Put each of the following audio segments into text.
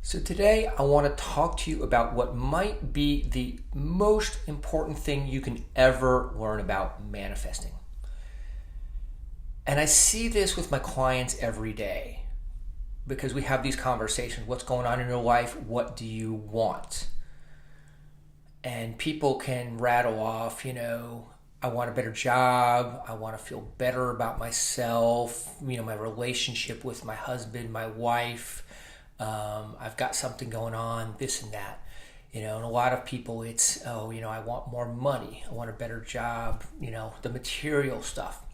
So today I want to talk to you about what might be the most important thing you can ever learn about manifesting. And I see this with my clients every day because we have these conversations. What's going on in your life? What do you want? And people can rattle off, I want a better job. I want to feel better about myself, my relationship with my husband, my wife. I've got something going on, this and that, and a lot of people it's, I want more money. I want a better job, the material stuff.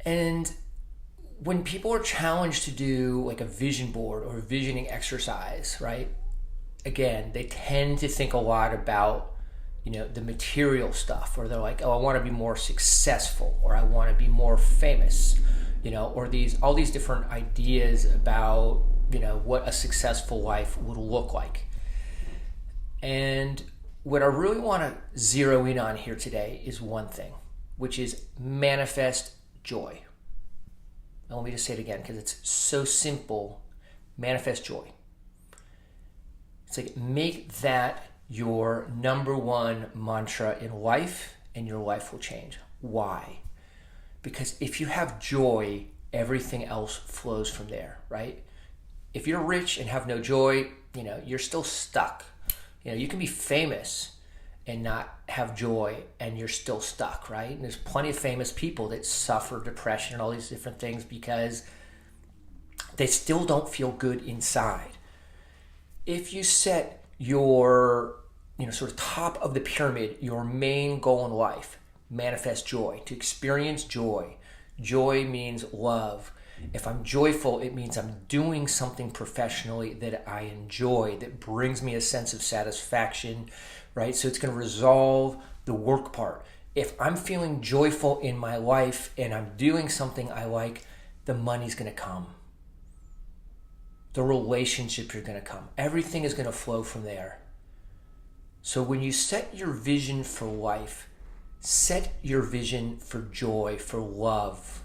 And when people are challenged to do like a vision board or a visioning exercise, right? Again, they tend to think a lot about, the material stuff, or they're like, oh, I want to be more successful, or I want to be more famous, or all these different ideas about, what a successful life would look like. And what I really want to zero in on here today is one thing, which is manifest joy. Now, let me just say it again because it's so simple. Manifest joy. It's like make that your number one mantra in life, and your life will change. Why? Because if you have joy, everything else flows from there, right? If you're rich and have no joy, you're still stuck. You can be famous and not have joy, and you're still stuck, right? And there's plenty of famous people that suffer depression and all these different things because they still don't feel good inside. If you set your, sort of top of the pyramid, your main goal in life, manifest joy, to experience joy. Joy means love. If I'm joyful, it means I'm doing something professionally that I enjoy, that brings me a sense of satisfaction, right? So it's going to resolve the work part. If I'm feeling joyful in my life and I'm doing something I like, the money's going to come. The relationships are going to come. Everything is going to flow from there. So when you set your vision for life, set your vision for joy, for love,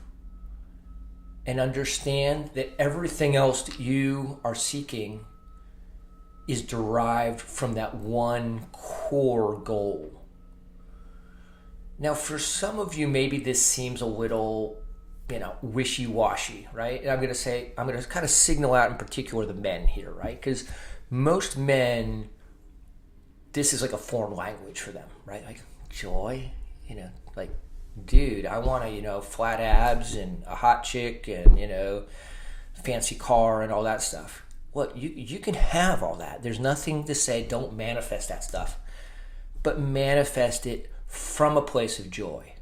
and understand that everything else that you are seeking is derived from that one core goal. Now, for some of you, maybe this seems a little, wishy-washy, right? And I'm going to kind of signal out in particular the men here, right? Because most men, this is like a foreign language for them, right? Like joy, like, dude, I want to, flat abs and a hot chick and, fancy car and all that stuff. Well, you can have all that. There's nothing to say don't manifest that stuff, but manifest it from a place of joy,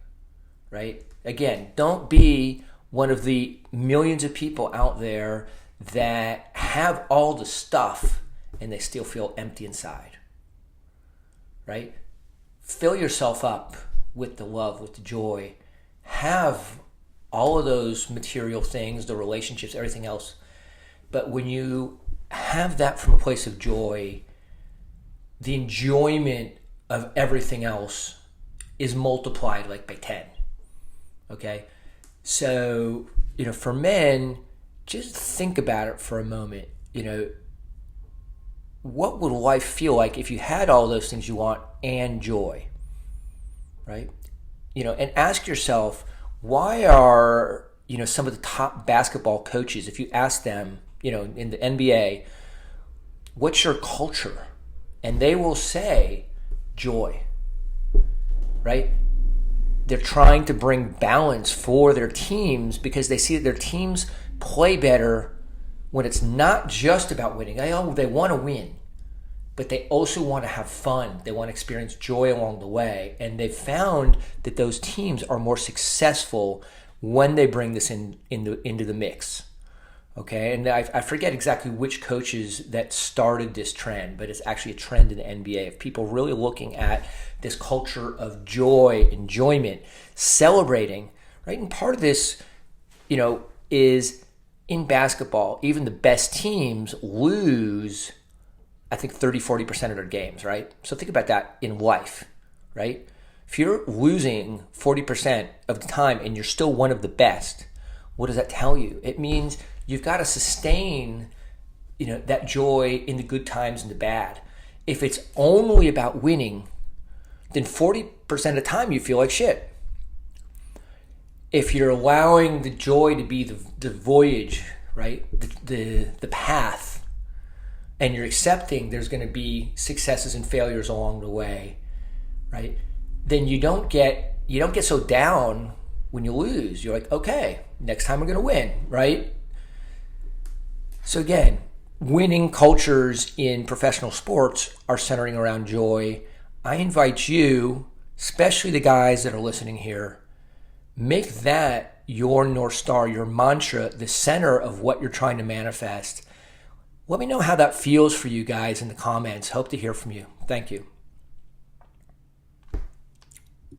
right? Again, don't be one of the millions of people out there that have all the stuff and they still feel empty inside, right? Fill yourself up with the love, with the joy. Have all of those material things, the relationships, everything else. But when you have that from a place of joy, the enjoyment of everything else is multiplied like by 10. Okay? So, for men, just think about it for a moment. What would life feel like if you had all those things you want and joy? Right? And ask yourself, why are, some of the top basketball coaches, if you ask them, in the NBA, what's your culture? And they will say joy, right? They're trying to bring balance for their teams because they see that their teams play better when it's not just about winning. They want to win, but they also want to have fun. They want to experience joy along the way. And they've found that those teams are more successful when they bring this into the mix. Okay, and I forget exactly which coaches that started this trend, but it's actually a trend in the NBA of people really looking at this culture of joy, enjoyment, celebrating, right? And part of this, is in basketball, even the best teams lose, I think 30-40% of their games, right? So think about that in life, right? If you're losing 40% of the time and you're still one of the best, what does that tell you? It means you've got to sustain that joy in the good times and the bad. If it's only about winning, then 40% of the time you feel like shit. If you're allowing the joy to be the voyage, right, the path, and you're accepting there's going to be successes and failures along the way, right, then you don't get so down when you lose. You're like, okay, next time I'm going to win, right? So again, winning cultures in professional sports are centering around joy. I invite you, especially the guys that are listening here, make that your North Star, your mantra, the center of what you're trying to manifest. Let me know how that feels for you guys in the comments. Hope to hear from you. Thank you.